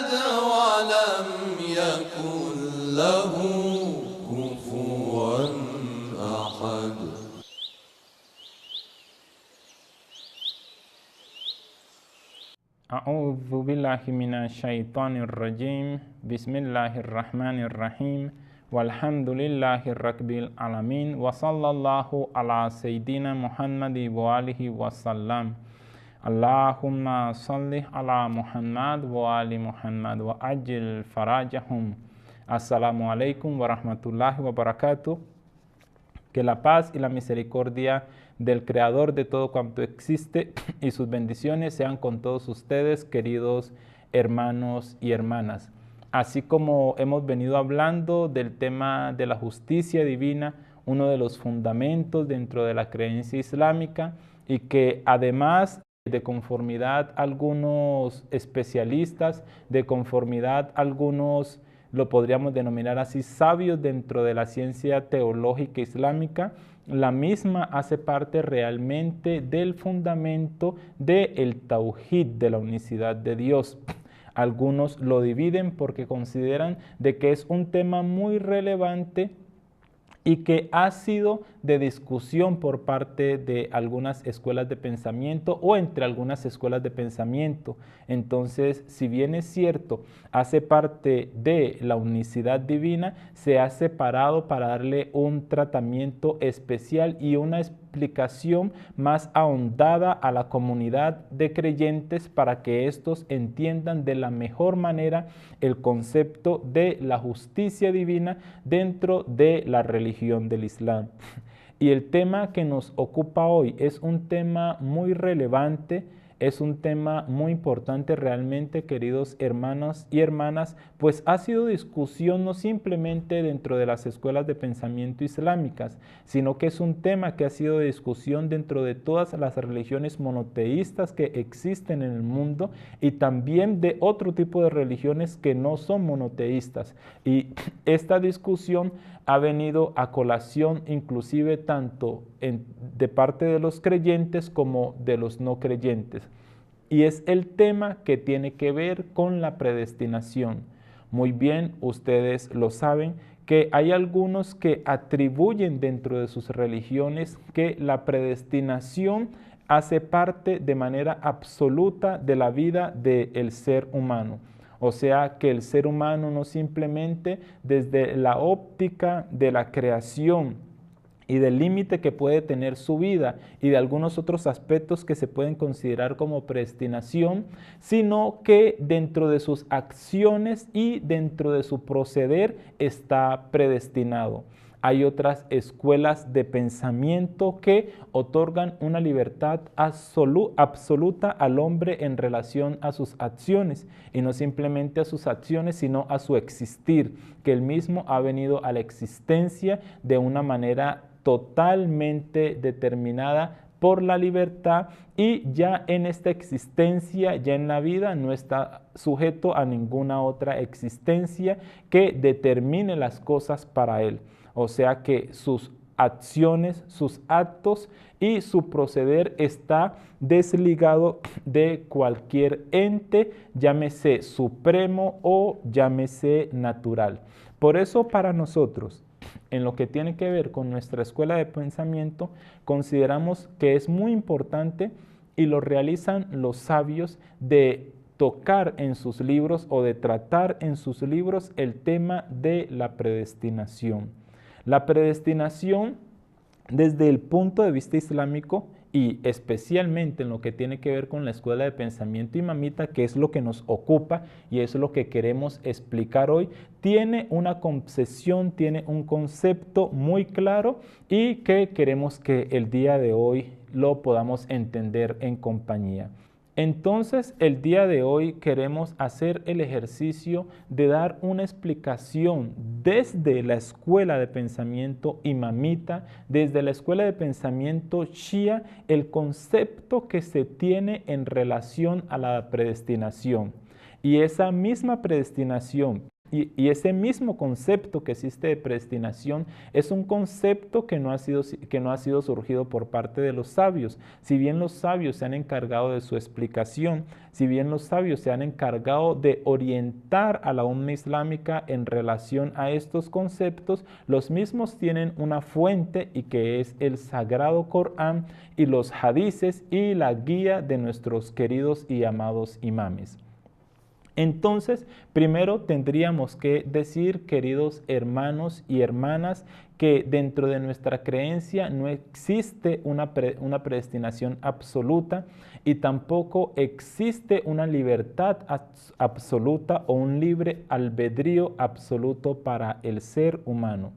أحد ولم يكن له كفوا أحد. أعوذ بالله من الشيطان الرجيم. بسم الله الرحمن الرحيم. والحمد لله رب العالمين. وصلى الله على سيدنا محمد وآله وسلم. اللهم صل على محمد وآل محمد وعجل فرجهم. Assalamu alaikum wa rahmatullahi wa barakatuh. Que la paz y la misericordia del Creador de todo cuanto existe y sus bendiciones sean con todos ustedes, queridos hermanos y hermanas. Así como hemos venido hablando del tema de la justicia divina, uno de los fundamentos dentro de la creencia islámica, y que además de conformidad algunos especialistas, de conformidad algunos, lo podríamos denominar así, sabios dentro de la ciencia teológica islámica, la misma hace parte realmente del fundamento del Tauhid, de la unicidad de Dios. Algunos lo dividen porque consideran de que es un tema muy relevante y que ha sido de discusión por parte de algunas escuelas de pensamiento o entre algunas escuelas de pensamiento. Entonces, si bien es cierto, hace parte de la unicidad divina, se ha separado para darle un tratamiento especial y una explicación más ahondada a la comunidad de creyentes para que éstos entiendan de la mejor manera el concepto de la justicia divina dentro de la religión del Islam. Y el tema que nos ocupa hoy es un tema muy relevante, es un tema muy importante realmente, queridos hermanos y hermanas, pues ha sido discusión no simplemente dentro de las escuelas de pensamiento islámicas, sino que es un tema que ha sido de discusión dentro de todas las religiones monoteístas que existen en el mundo y también de otro tipo de religiones que no son monoteístas. Y esta discusión ha venido a colación inclusive tanto de parte de los creyentes como de los no creyentes. Y es el tema que tiene que ver con la predestinación. Muy bien, ustedes lo saben, que hay algunos que atribuyen dentro de sus religiones que la predestinación hace parte de manera absoluta de la vida del ser humano. O sea, que el ser humano no simplemente desde la óptica de la creación y del límite que puede tener su vida y de algunos otros aspectos que se pueden considerar como predestinación, sino que dentro de sus acciones y dentro de su proceder está predestinado. Hay otras escuelas de pensamiento que otorgan una libertad absoluta al hombre en relación a sus acciones, y no simplemente a sus acciones, sino a su existir, que él mismo ha venido a la existencia de una manera totalmente determinada por la libertad, y ya en esta existencia, ya en la vida, no está sujeto a ninguna otra existencia que determine las cosas para él. O sea que sus acciones, sus actos y su proceder está desligado de cualquier ente, llámese supremo o llámese natural. Por eso para nosotros, en lo que tiene que ver con nuestra escuela de pensamiento, consideramos que es muy importante, y lo realizan los sabios, de tocar en sus libros o de tratar en sus libros el tema de la predestinación. La predestinación, desde el punto de vista islámico y especialmente en lo que tiene que ver con la escuela de pensamiento imamita, que es lo que nos ocupa y es lo que queremos explicar hoy, tiene una concepción, tiene un concepto muy claro y que queremos que el día de hoy lo podamos entender en compañía. Entonces, el día de hoy queremos hacer el ejercicio de dar una explicación desde la escuela de pensamiento imamita, desde la escuela de pensamiento shia, el concepto que se tiene en relación a la predestinación. Y esa misma predestinación Y ese mismo concepto que existe de predestinación es un concepto que no ha sido surgido por parte de los sabios. Si bien los sabios se han encargado de su explicación, si bien los sabios se han encargado de orientar a la umma islámica en relación a estos conceptos, los mismos tienen una fuente y que es el Sagrado Corán y los hadices y la guía de nuestros queridos y amados imames. Entonces, primero tendríamos que decir, queridos hermanos y hermanas, que dentro de nuestra creencia no existe una predestinación absoluta y tampoco existe una libertad absoluta o un libre albedrío absoluto para el ser humano.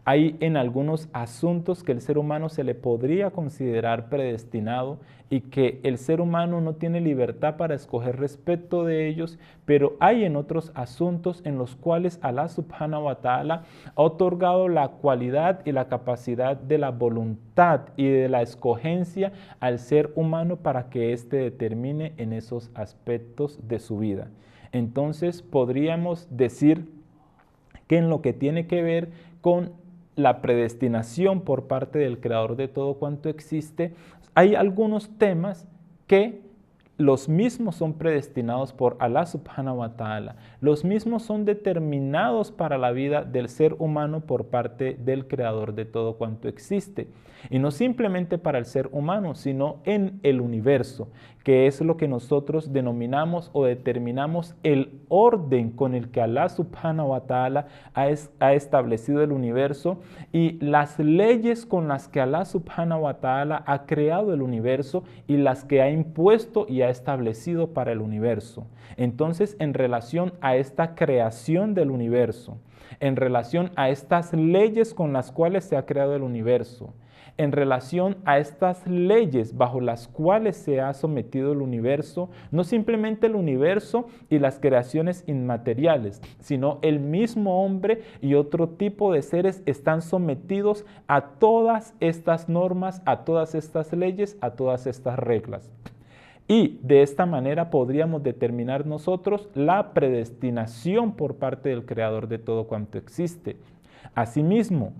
Hay en algunos asuntos que el ser humano se le podría considerar predestinado y que el ser humano no tiene libertad para escoger respecto de ellos, pero hay en otros asuntos en los cuales Allah subhanahu wa ta'ala ha otorgado la cualidad y la capacidad de la voluntad y de la escogencia al ser humano para que éste determine en esos aspectos de su vida. Entonces podríamos decir que en lo que tiene que ver con la predestinación por parte del Creador de todo cuanto existe, hay algunos temas que los mismos son predestinados por Allah subhanahu wa ta'ala. Los mismos son determinados para la vida del ser humano por parte del Creador de todo cuanto existe. Y no simplemente para el ser humano, sino en el universo, que es lo que nosotros denominamos o determinamos el orden con el que Allah subhanahu wa ta'ala ha establecido el universo y las leyes con las que Allah subhanahu wa ta'ala ha creado el universo y las que ha impuesto y ha establecido para el universo. Entonces, en relación a esta creación del universo, en relación a estas leyes con las cuales se ha creado el universo, en relación a estas leyes bajo las cuales se ha sometido el universo, no simplemente el universo y las creaciones inmateriales, sino el mismo hombre y otro tipo de seres están sometidos a todas estas normas, a todas estas leyes, a todas estas reglas. Y de esta manera podríamos determinar nosotros la predestinación por parte del Creador de todo cuanto existe. Asimismo,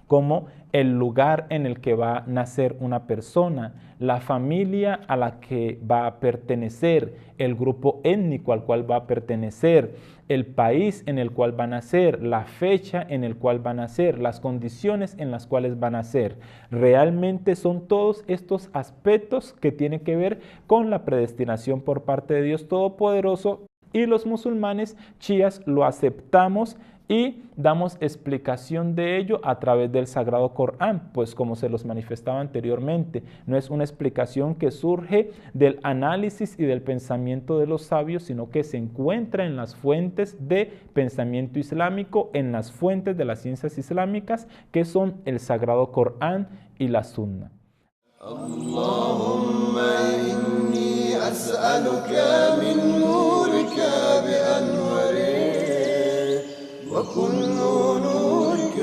como el lugar en el que va a nacer una persona, la familia a la que va a pertenecer, el grupo étnico al cual va a pertenecer, el país en el cual va a nacer, la fecha en el cual va a nacer, las condiciones en las cuales va a nacer. Realmente son todos estos aspectos que tienen que ver con la predestinación por parte de Dios Todopoderoso y los musulmanes chiíes lo aceptamos y damos explicación de ello a través del Sagrado Corán, pues como se los manifestaba anteriormente, no es una explicación que surge del análisis y del pensamiento de los sabios, sino que se encuentra en las fuentes de pensamiento islámico, en las fuentes de las ciencias islámicas, que son el Sagrado Corán y la Sunna. Allahumma inni as'aluka min nurika bi anwari وكل نورك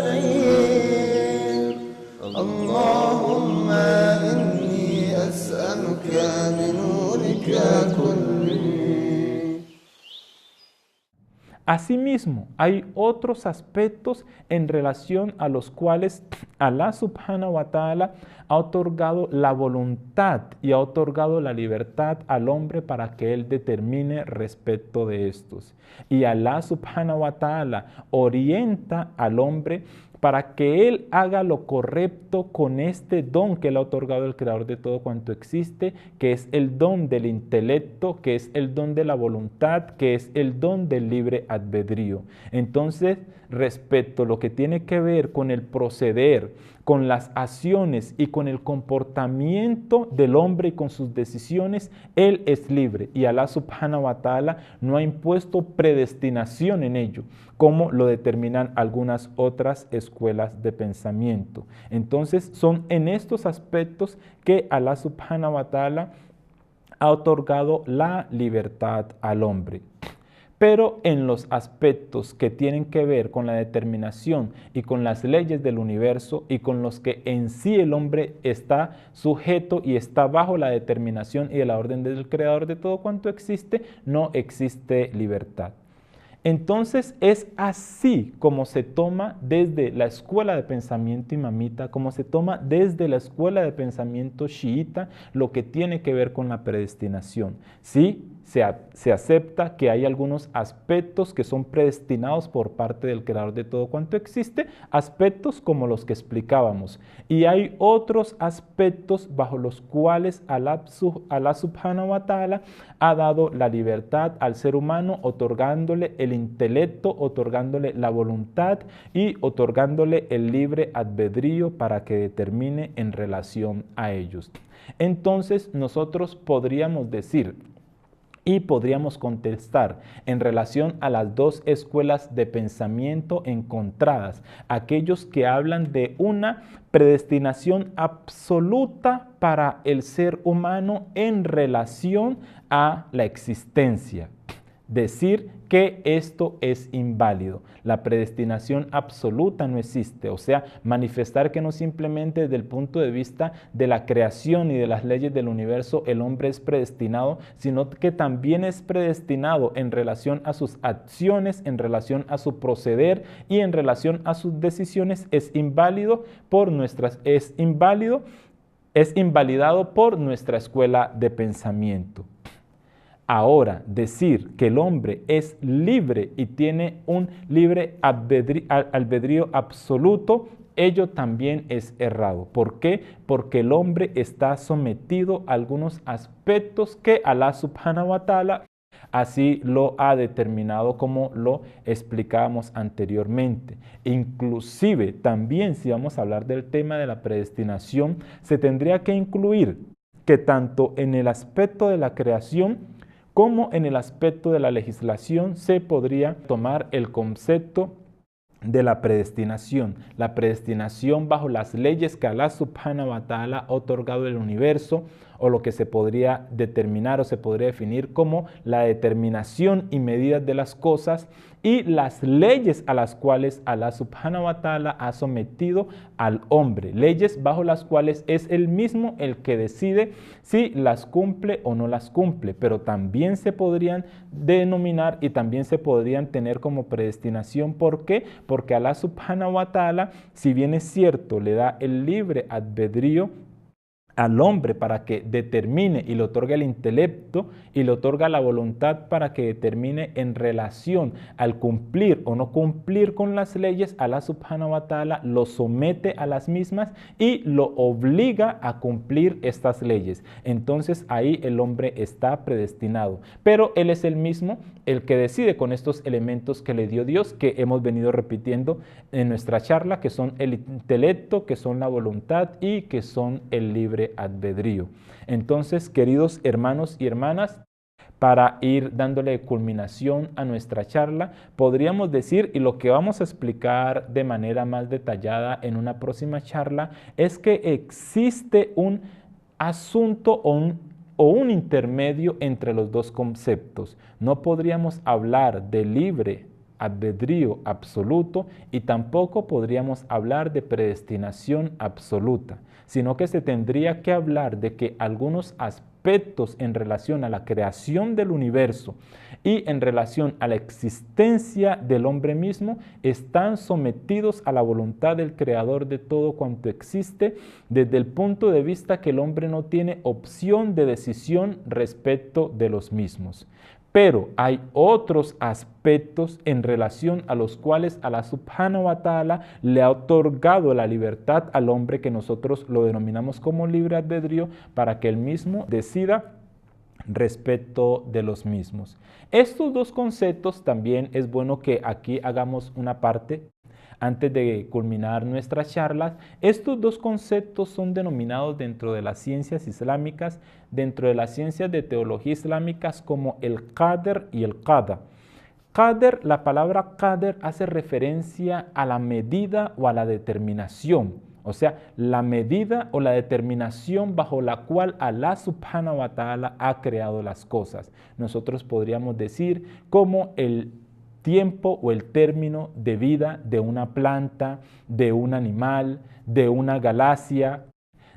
نير اللهم إني أسألك بنورك كله. Asimismo, hay otros aspectos en relación a los cuales Allah subhanahu wa ta'ala ha otorgado la voluntad y ha otorgado la libertad al hombre para que él determine respecto de estos. Y Allah subhanahu wa ta'ala orienta al hombre para que él haga lo correcto con este don que le ha otorgado el Creador de todo cuanto existe, que es el don del intelecto, que es el don de la voluntad, que es el don del libre albedrío. Entonces, respecto a lo que tiene que ver con el proceder, con las acciones y con el comportamiento del hombre y con sus decisiones, él es libre y Allah subhanahu wa ta'ala no ha impuesto predestinación en ello, como lo determinan algunas otras escuelas de pensamiento. Entonces, son en estos aspectos que Allah subhanahu wa ta'ala ha otorgado la libertad al hombre. Pero en los aspectos que tienen que ver con la determinación y con las leyes del universo y con los que en sí el hombre está sujeto y está bajo la determinación y la orden del Creador de todo cuanto existe, no existe libertad. Entonces es así como se toma desde la escuela de pensamiento imamita, como se toma desde la escuela de pensamiento chiita lo que tiene que ver con la predestinación. Sí, se acepta que hay algunos aspectos que son predestinados por parte del creador de todo cuanto existe, aspectos como los que explicábamos. Y hay otros aspectos bajo los cuales Allah subhanahu wa ta'ala ha dado la libertad al ser humano, otorgándole el intelecto, otorgándole la voluntad y otorgándole el libre albedrío para que determine en relación a ellos. Entonces nosotros podríamos decir y podríamos contestar en relación a las dos escuelas de pensamiento encontradas, aquellos que hablan de una predestinación absoluta para el ser humano en relación a la existencia. Decir que esto es inválido. La predestinación absoluta no existe, o sea, manifestar que no simplemente desde el punto de vista de la creación y de las leyes del universo el hombre es predestinado, sino que también es predestinado en relación a sus acciones, en relación a su proceder y en relación a sus decisiones, es invalidado por nuestra escuela de pensamiento. Ahora, decir que el hombre es libre y tiene un libre albedrío absoluto, ello también es errado. ¿Por qué? Porque el hombre está sometido a algunos aspectos que Allah subhanahu wa ta'ala así lo ha determinado, como lo explicábamos anteriormente. Inclusive, también si vamos a hablar del tema de la predestinación, se tendría que incluir que tanto en el aspecto de la creación como en el aspecto de la legislación se podría tomar el concepto de la predestinación bajo las leyes que Allah subhanahu wa ta'ala ha otorgado el universo, o lo que se podría determinar o se podría definir como la determinación y medidas de las cosas y las leyes a las cuales Allah subhanahu wa ta'ala ha sometido al hombre, leyes bajo las cuales es él mismo el que decide si las cumple o no las cumple, pero también se podrían denominar y también se podrían tener como predestinación. ¿Por qué? Porque Allah subhanahu wa ta'ala, si bien es cierto, le da el libre albedrío al hombre para que determine y le otorga el intelecto y le otorga la voluntad para que determine en relación al cumplir o no cumplir con las leyes, Allah subhanahu wa ta'ala lo somete a las mismas y lo obliga a cumplir estas leyes. Entonces ahí el hombre está predestinado, pero él es el mismo el que decide con estos elementos que le dio Dios, que hemos venido repitiendo en nuestra charla, que son el intelecto, que son la voluntad y que son el libre albedrío. Entonces, queridos hermanos y hermanas, para ir dándole culminación a nuestra charla, podríamos decir, y lo que vamos a explicar de manera más detallada en una próxima charla, es que existe un asunto o un intermedio entre los dos conceptos. No podríamos hablar de libre albedrío absoluto y tampoco podríamos hablar de predestinación absoluta, sino que se tendría que hablar de que algunos aspectos en relación a la creación del universo y en relación a la existencia del hombre mismo están sometidos a la voluntad del creador de todo cuanto existe, desde el punto de vista que el hombre no tiene opción de decisión respecto de los mismos. Pero hay otros aspectos en relación a los cuales Allah subhanahu wa ta'ala le ha otorgado la libertad al hombre, que nosotros lo denominamos como libre albedrío, para que él mismo decida respecto de los mismos. Estos dos conceptos también es bueno que aquí hagamos una parte antes de culminar nuestras charlas. Estos dos conceptos son denominados dentro de las ciencias islámicas, dentro de las ciencias de teología islámicas, como el qadr y el qada. Qadr, la palabra qadr hace referencia a la medida o a la determinación, o sea, la medida o la determinación bajo la cual Allah subhanahu wa ta'ala ha creado las cosas. Nosotros podríamos decir como el tiempo o el término de vida de una planta, de un animal, de una galaxia,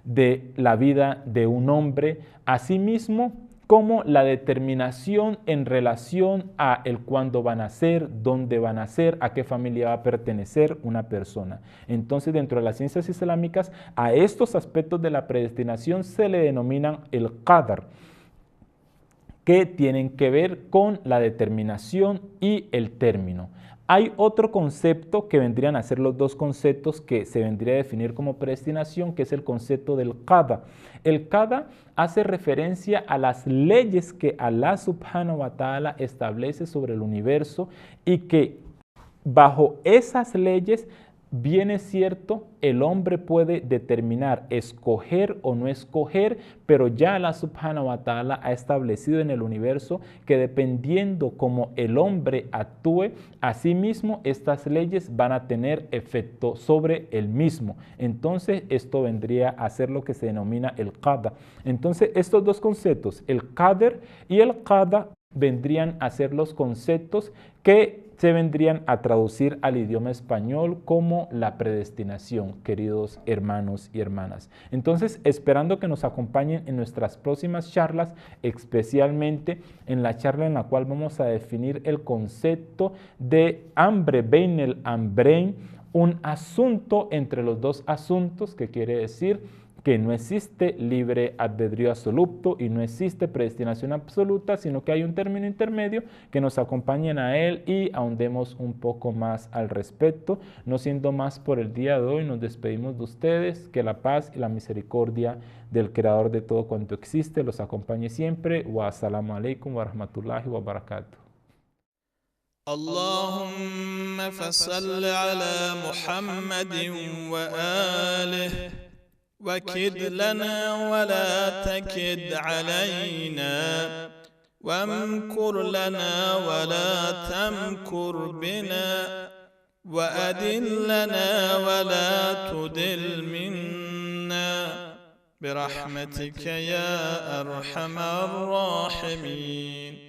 de la vida de un hombre. Asimismo, como la determinación en relación a el cuándo van a ser, dónde van a ser, a qué familia va a pertenecer una persona. Entonces, dentro de las ciencias islámicas, a estos aspectos de la predestinación se le denominan el qadar, que tienen que ver con la determinación y el término. Hay otro concepto que vendrían a ser los dos conceptos que se vendría a definir como predestinación, que es el concepto del qada. El qada hace referencia a las leyes que Allah subhanahu wa ta'ala establece sobre el universo y que bajo esas leyes, bien es cierto, el hombre puede determinar escoger o no escoger, pero ya Allah subhanahu wa ta'ala ha establecido en el universo que dependiendo cómo el hombre actúe, asimismo estas leyes van a tener efecto sobre el mismo. Entonces esto vendría a ser lo que se denomina el qada. Entonces estos dos conceptos, el qadr y el qada, vendrían a ser los conceptos que se vendrían a traducir al idioma español como la predestinación, queridos hermanos y hermanas. Entonces, esperando que nos acompañen en nuestras próximas charlas, especialmente en la charla en la cual vamos a definir el concepto de amre bein el amrein, un asunto entre los dos asuntos, que quiere decir que no existe libre albedrío absoluto y no existe predestinación absoluta, sino que hay un término intermedio, que nos acompañen a él y ahondemos un poco más al respecto. No siendo más por el día de hoy, nos despedimos de ustedes, que la paz y la misericordia del Creador de todo cuanto existe los acompañe siempre. Wa assalamu alaikum wa rahmatullahi wa barakatuh. اللهم فصل على محمد وآله وكد لنا ولا تكد علينا وامكر لنا ولا تمكر بنا وأدلنا ولا تدل منا برحمتك يا أرحم الراحمين.